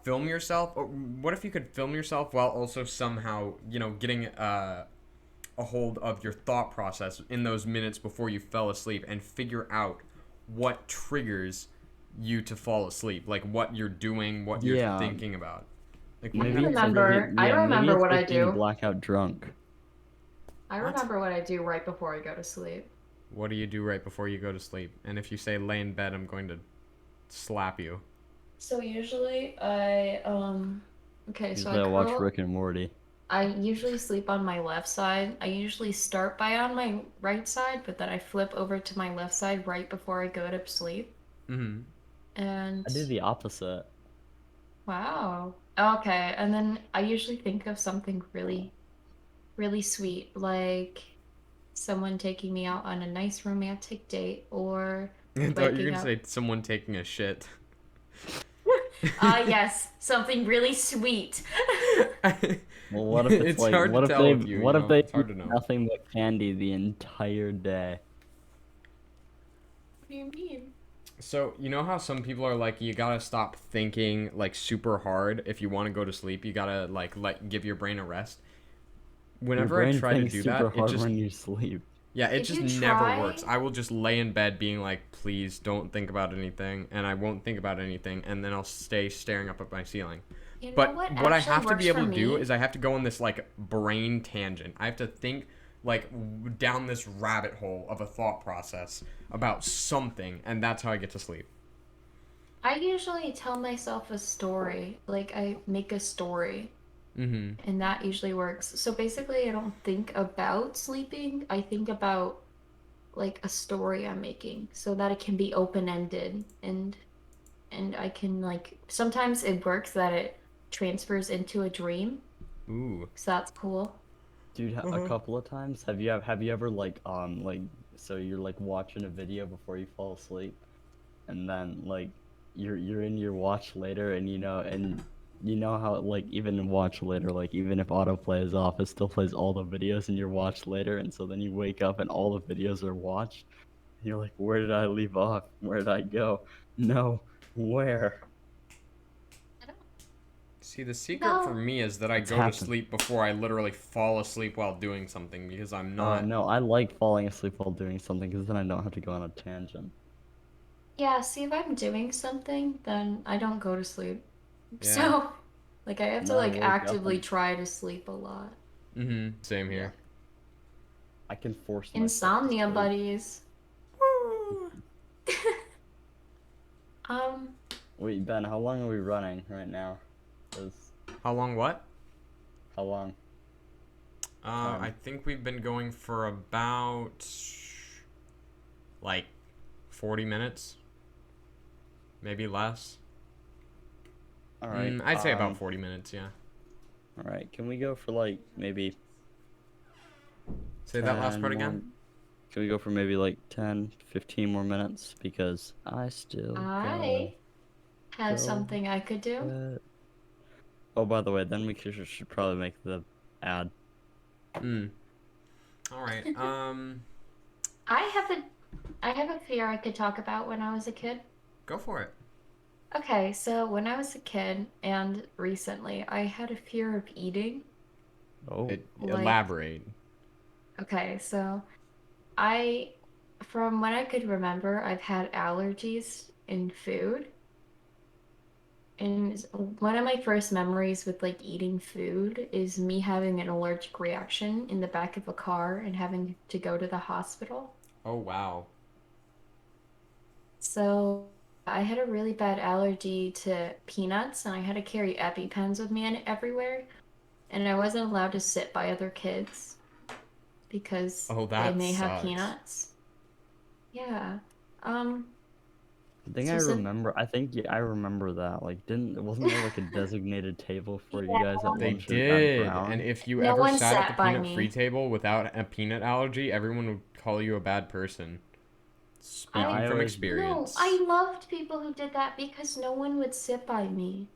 film yourself, or what if you could film yourself while also somehow getting a hold of your thought process in those minutes before you fell asleep and figure out what triggers you to fall asleep, like what you're doing, what you're yeah, thinking about. Like, wouldn't maybe that be it's kind of like cool? I maybe remember it's what I like being do. blackout drunk. I What? remember what I do right before I go to sleep. What do you do right before you go to sleep? And if you say lay in bed, I'm going to slap you. So usually I okay, so Usually I I watch curl Rick and Morty. I usually sleep on my left side. I usually start by on my right side, but then I flip over to my left side right before I go to sleep. Mm-hmm. And I do the opposite. wow. Okay, and then I usually think of something really, really sweet, like someone taking me out on a nice romantic date or I thought you were waking gonna up. say someone taking a shit. Yes, something really sweet. Well, what if it's like hard to tell with you, what if they It's hard eat to know. nothing but candy the entire day? What do you mean? So, you know how some people are like, you gotta stop thinking like super hard if you want to go to sleep. You gotta like give your brain a rest. Your Whenever I brain try to thinks do super that, it hard just when you sleep. yeah, it If just you never try, works. I will just lay in bed being like, please don't think about anything, and I won't think about anything, and then I'll stay staring up at my ceiling. you know But what what I actually have to works be able for to do me? is I have to go on this like brain tangent. I have to think like down this rabbit hole of a thought process about something, and that's how I get to sleep. I usually tell myself a story. Like I make a story, Mm-hmm. and that usually works. So basically, I don't think about sleeping. I think about like a story I'm making so that it can be open-ended and I can like sometimes it works that it transfers into a dream. Ooh. So that's cool. Dude, a Uh-huh. couple of times. Have you ever like so you're like watching a video before you fall asleep, and then like you're in your watch later, and you know how like even in watch later, like even if autoplay is off, it still plays all the videos in your watch later, and so then you wake up and all the videos are watched, and you're like, where did I leave off? Where did I go? No, where? I don't See, the secret for No. me is that I It's go to happened. sleep before I literally fall asleep while doing something because I'm Oh not. no, I like falling asleep while doing something because then I don't have to go on a tangent. Yeah, see, if I'm doing something, then I don't go to sleep. Yeah. So, like, I have to, No, I like, wake up actively and try to sleep a lot. Same yeah, here. I can force myself to Insomnia sleep. buddies. Woo! Um, Wait, Ben, how long are we running right now? 'Cause How long? What? how long? I think we've been going for about like 40 minutes, maybe less. All right. I'd say about 40 minutes. Yeah. All right. Can we go for like maybe Say that last 10 part more? again. Can we go for maybe like 10, 15 more minutes? Because I still gotta I have go something I could do. bed. Oh, by the way, then we should probably make the ad. All right. I have a fear I could talk about when I was a kid. Go for it. Okay, so when I was a kid and recently, I had a fear of eating. Oh, Like- Elaborate. Okay, so from when I could remember, I've had allergies in food. And one of my first memories with like eating food is me having an allergic reaction in the back of a car and having to go to the hospital. Oh wow. So I had a really bad allergy to peanuts and I had to carry EpiPens with me everywhere. And I wasn't allowed to sit by other kids because Oh, they that may have sucks. peanuts. Yeah. I think So I since- remember. I think I remember that. Like, wasn't there like a designated table for you guys at They lunch at did, Brown? and if you No ever one sat at sat the by peanut-free me. table without a peanut allergy, everyone would call you a bad person. Speaking I from always- experience. No, I loved people who did that because no one would sit by me.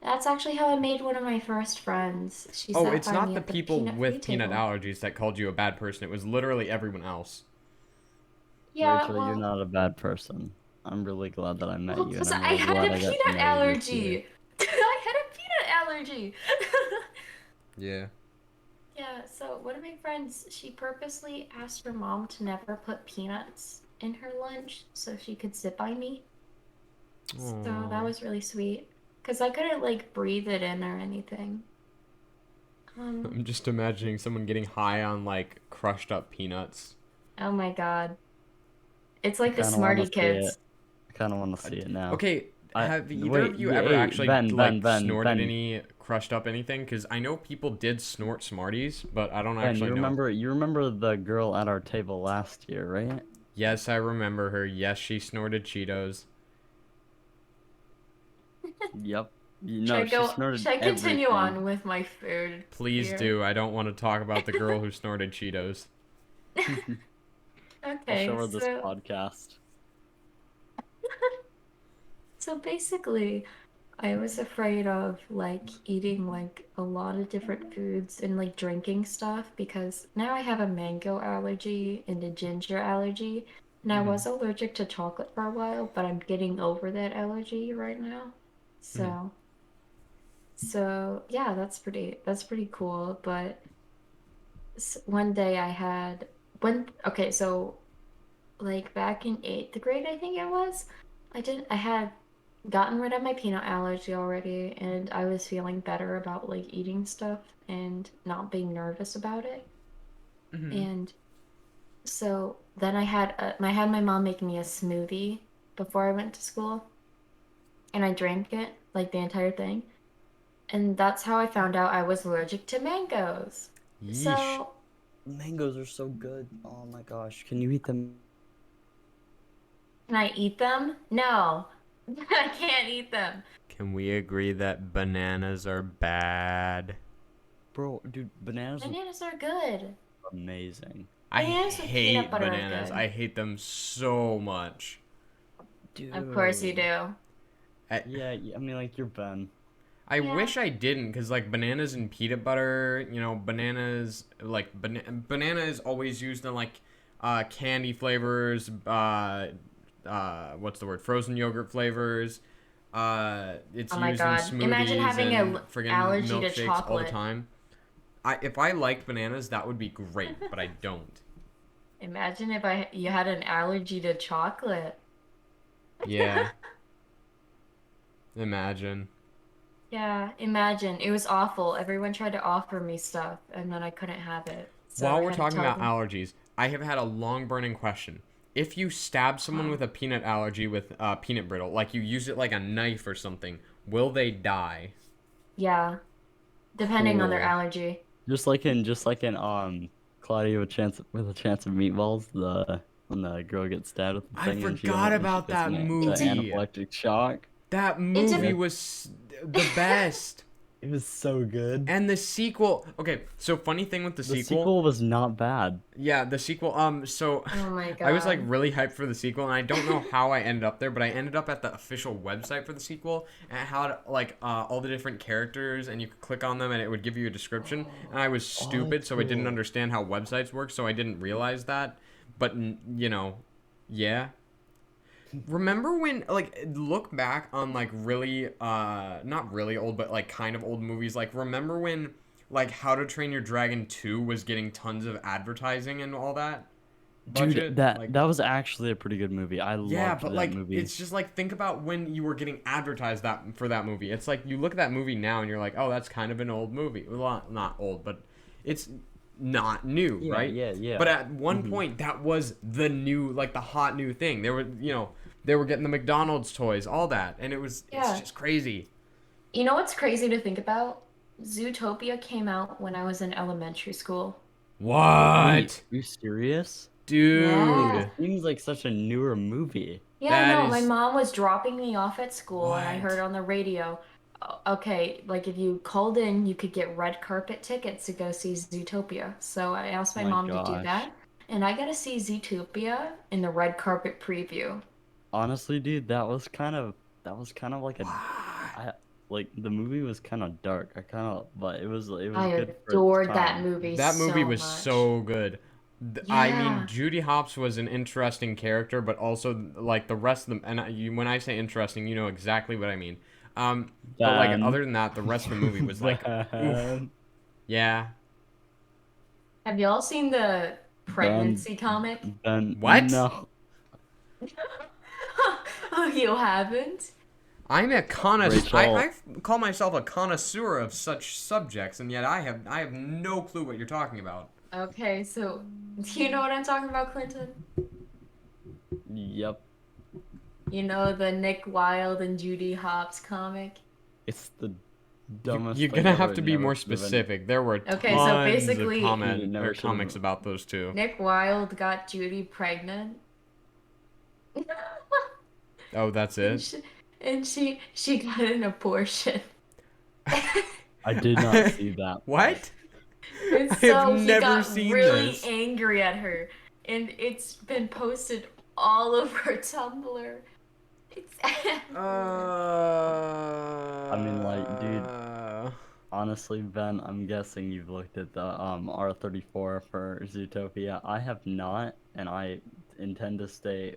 That's actually how I made one of my first friends. She Oh, sat it's by not me the at the people peanut-free with peanut table. allergies that called you a bad person. It was literally everyone else. Yeah, Rachel, you're well, not a bad person. I'm really glad that I met you, and because I'm I really had glad a I got to peanut know you this year. allergy. I had a peanut allergy. Yeah. Yeah, so one of my friends, she purposely asked her mom to never put peanuts in her lunch so she could sit by me. So that was really sweet. Because I couldn't, like, breathe it in or anything. I'm just imagining someone getting high on like crushed up peanuts. Oh my god. It's like the Kinda wanna Smarty see Kids. it. I kind of want to see it now. Okay, have either wait, of you yeah, ever hey, actually Ben, like Ben, snorted Ben. any crushed up anything? Because I know people did snort Smarties, but I don't Ben, actually know. you remember the girl at our table last year, right? Yes, I remember her. Yes, she snorted Cheetos. Yep. Should She I snorted should I continue everything. on with my food? Please fear? do. I don't want to talk about the girl who snorted Cheetos. I'll Okay, show her this so podcast. basically, I was afraid of like eating like a lot of different foods and like drinking stuff because now I have a mango allergy and a ginger allergy. And I was allergic to chocolate for a while, but I'm getting over that allergy right now. So yeah, that's pretty cool. But one day I had okay, so like back in eighth grade, I think it was, I had gotten rid of my peanut allergy already, and I was feeling better about like eating stuff and not being nervous about it. And so then I had my mom make me a smoothie before I went to school, and I drank it like the entire thing. And that's how I found out I was allergic to mangoes. Yeesh. So Mangoes are so good. Oh my gosh. Can you eat them? can I eat them? No. I can't eat them. Can we agree that bananas are bad? Bro, dude, bananas are Bananas are good. amazing. I Bananas with peanut hate butter are bananas. good. I hate them so much. Dude. Of course you do. Yeah, I mean, like, you're Ben. I Yeah. wish I didn't, because, like, bananas and peanut butter, you know, bananas, like, banana is always used in, like, candy flavors, what's the word, frozen yogurt flavors, It's Oh my used in god. Imagine smoothies having and a friggin' allergy to milkshakes all the chocolate. time. If I liked bananas, that would be great, but I don't. Imagine if you had an allergy to chocolate. Yeah, imagine. Yeah, imagine. It was awful. Everyone tried to offer me stuff, and then I couldn't have it. So While I we're had to talking tell about them. allergies, I have had a long burning question. If you stab someone Huh. with a peanut allergy with peanut brittle, like you use it like a knife or something, will they die? Yeah, depending on their Cool. allergy. Just like in Claudia with a chance of meatballs, the when the girl gets stabbed with the I thing and forgot she about gets that the movie. anaphylactic shock. That It's movie a. was the best. It was so good. And the sequel. Okay, so funny thing with the The sequel. sequel was not bad. Yeah, the sequel. So Oh my I was like god. really hyped for the sequel, and I don't know how I ended up there, but I ended up at the official website for the sequel, and it had like all the different characters, and you could click on them, and it would give you a description. And I was Oh, that's stupid, so I didn't cool. understand how websites work, so I didn't realize that. But you know, yeah. Remember when like look back on like really not really old but like kind of old movies, like remember when like How to Train Your Dragon 2 was getting tons of advertising and all that Dude, budget, that like that was actually a pretty good movie. I yeah, loved but that like movie. it's just like think about when you were getting advertised that for that movie. It's like you look at that movie now and you're like, "Oh, that's kind of an old movie." Well, not old, but it's not new, Yeah, right? yeah, yeah. But at one Mhm. point that was the new like the hot new thing. They were, they were getting the McDonald's toys, all that, and it's Yeah. just crazy. You know what's crazy to think about? Zootopia came out when I was in elementary school. What? Wait, are you serious? Yeah. Dude, It seems like such a newer movie. Yeah, that no, my is mom was dropping me off at school and I heard what? on the radio, okay, like if you called in, you could get red carpet tickets to go see Zootopia. So I asked Oh my my mom to do gosh. that, and I got to see Zootopia in the red carpet preview. Honestly, dude, that was kind of like a What? I like the movie was kind of dark. But it was I good for its adored that time. movie That movie so was much. so good. I mean, Yeah. Judy Hopps was an interesting character, but also like the rest of them. And when I say interesting, you know exactly what I mean. But like Ben. other than that, the rest of the movie was like, oof, Ben. yeah. Have y'all seen the Ben. pregnancy comic? Ben. What? No. Oh, you haven't? I'm a connoisseur. Rachel. I call myself a connoisseur of such subjects, and yet I have no clue what you're talking about. Okay, so do you know what I'm talking about, Clinton? Yep. You know the Nick Wilde and Judy Hopps comic? It's the You, dumbest you're thing gonna ever. have It to be never more should have been. specific. There were Okay, so tons of basically, Dude, it never should comics have. about those two. Nick Wilde got Judy pregnant. Oh, that's And it? she got an abortion. I did not see that. What? And I have so he never got seen really this. angry at her. And it's been posted all over Tumblr. It's I mean, like, dude, honestly, Ben, I'm guessing you've looked at the R34 for Zootopia. I have not, and I intend to stay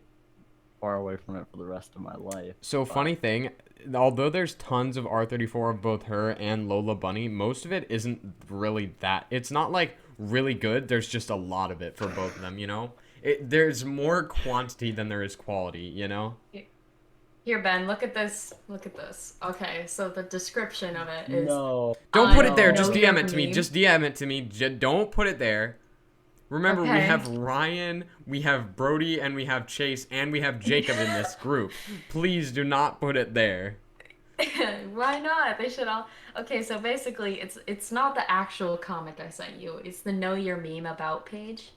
far away from it for the rest of my life. So But funny thing, although there's tons of R34 of both her and Lola Bunny, most of it isn't really that. It's not like really good. There's just a lot of it for both of them, you know? There's more quantity than there is quality, you know? Here, Ben, look at this. Look at this. Okay, so the description of it is no, Don't put it there. no. Just Know DM Your it to me. Meme. Just DM it to me. Don't put it there. Remember, we Okay. have Ryan, we have Brody, and we have Chase, and we have Jacob in this group. Please do not put it there. Why not? They should all. Okay, so basically, it's not the actual comic I sent you. It's the Know Your Meme About page.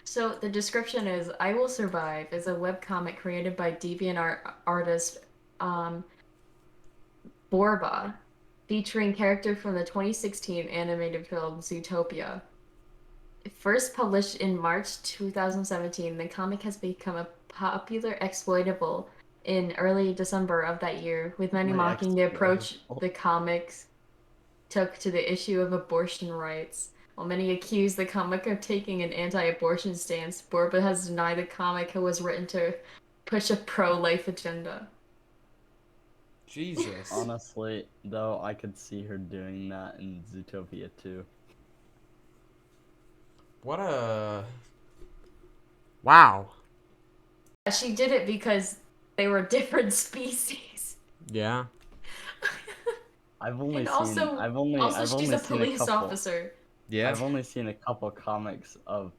So the description is I Will Survive is a webcomic created by artist um, Borba, featuring characters from the 2016 animated film Zootopia. First published in March 2017, the comic has become a popular exploitable in early December of that year, with many My mocking the approach exploitable. the comics took to the issue of abortion rights. While many accuse the comic of taking an anti-abortion stance, Borba has denied the comic was written to push a pro-life agenda. Jesus. Honestly, though, I could see her doing that in Zootopia too. What a... Wow. She did it because they were different species. Yeah. I've only And seen also, I've only she's a seen a police couple. officer. Yeah. I've only seen a couple comics of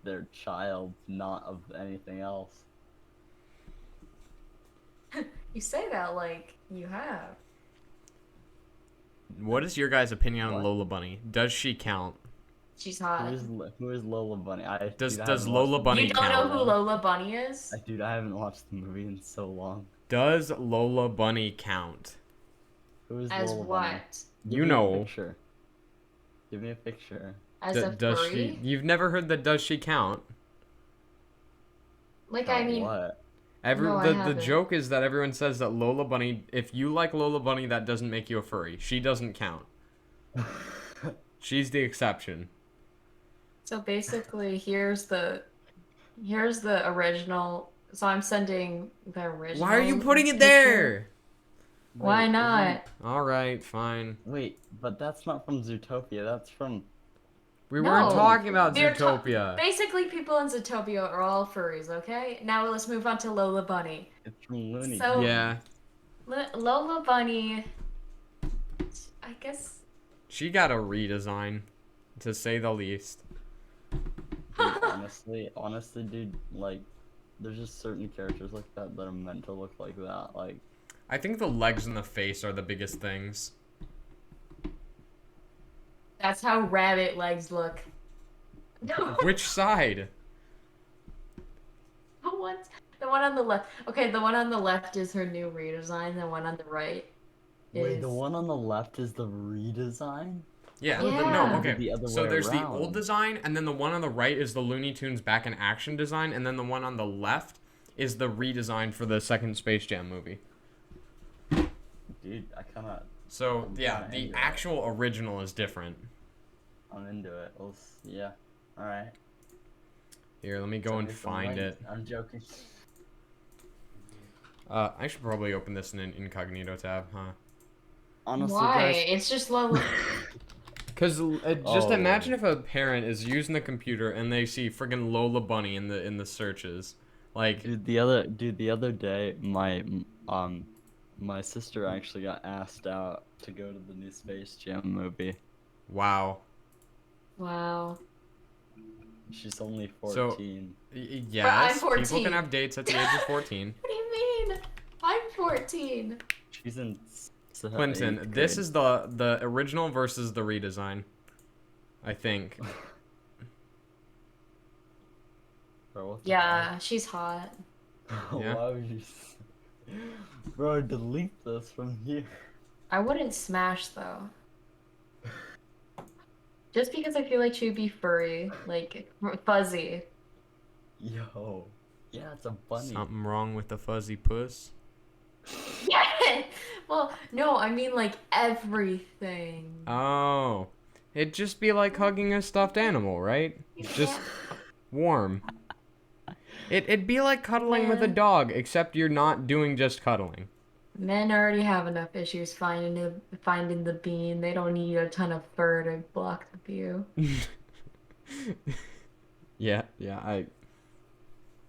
their child, not of anything else. You say that like you have. What is your guys' opinion on What? Lola Bunny? Does she count? She's hot. Who is Lola Bunny? Does I does haven't Lola watched the Bunny You movie don't in know so count? who long. Lola Bunny is? Dude, I haven't watched the movie in so long. Does Lola Bunny count? Who is As Lola what? Bunny? Give You me know. a picture. Give me a picture. As D- a does furry? she? You've never heard the does she count? Like, I Count mean, what? No, I The haven't. joke is that everyone says that Lola Bunny, if you like Lola Bunny, that doesn't make you a furry. She doesn't count. She's the exception. so basically, here's the original. So I'm sending the original. Why are you putting it picture. there? Why Wait, not? All right, fine. Wait, but that's not from Zootopia. That's from. We No. weren't talking about They're Zootopia. Basically, people in Zootopia are all furries, okay? Now let's move on to Lola Bunny. It's from Looney. So- Yeah, Lola Bunny, I guess. she got a redesign, to say the least. Dude, honestly, dude, like, there's just certain characters like that that are meant to look like that. Like, I think the legs and the face are the biggest things. That's how rabbit legs look. Which side? The one on the left. Okay, the one on the left is her new redesign. The one on the right is. wait, the one on the left is the redesign? Yeah. Yeah. No. It'd Okay. be the other So way there's the around. old design, and then the one on the right is the Looney Tunes back in action design, and then the one on the left is the redesign for the second Space Jam movie. Dude, I kind of. So I'm yeah, kinda the into it. actual original is different. I'm into it. Yeah. Alright. Here, let me go and find it. I'm joking. I should probably open this in an incognito tab, huh? Honestly, Why? guys. It's just Lola. Cause just Oh. imagine if a parent is using the computer and they see friggin' Lola Bunny in the searches, like Dude, the other day, my sister actually got asked out to go to the new Space Jam movie. wow. Wow. She's only So- 14. Yes, people 14. can have dates at the age of 14. What do you mean? I'm 14. She's in Clinton, eighth this grade. is the original versus the redesign. I think. Bro, what the Yeah, she's hot. heck? Yeah. Why would you? Bro, delete this from here. I wouldn't smash though. Just because I feel like she'd be furry, like fuzzy. Yo. Yeah, it's a bunny. Something wrong with the fuzzy puss? Yeah. Well, no, I mean like everything. Oh. It'd just be like hugging a stuffed animal, right? Just warm. It'd be like cuddling with a Yeah. dog, except you're not doing just cuddling. Men already have enough issues finding the bean. They don't need a ton of fur to block the view. Yeah,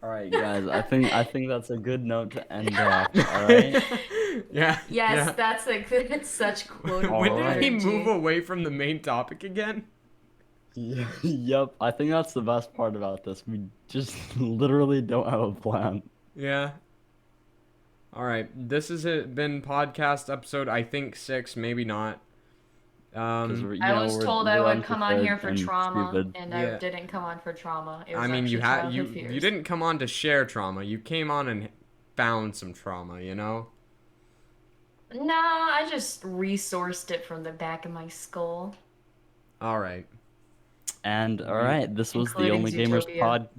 All right, guys. I think that's a good note to end off. All right. yeah. Yes, that's like it's such quotable When did we energy. move away from the main topic again? Yeah, yep. I think that's the best part about this. We just literally don't have a plan. Yeah. All right. This has been podcast episode, I think 6, maybe not. 'Cause we're- you I know, was we're- told I we're would come on here for unprepared and trauma, stupid. and Yeah. I didn't come on for trauma. It was I mean, you actually had childhood you fears. didn't come on to share trauma. You came on and found some trauma, you know? No, I just resourced it from the back of my skull. All right. And all right, this was the Including Only Gamers Zootopia. pod.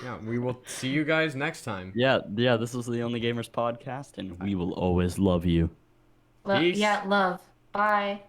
Yeah, we will see you guys next time. yeah, this was the Only Gamers podcast, and we will always love you. Peace. Yeah, love. Bye.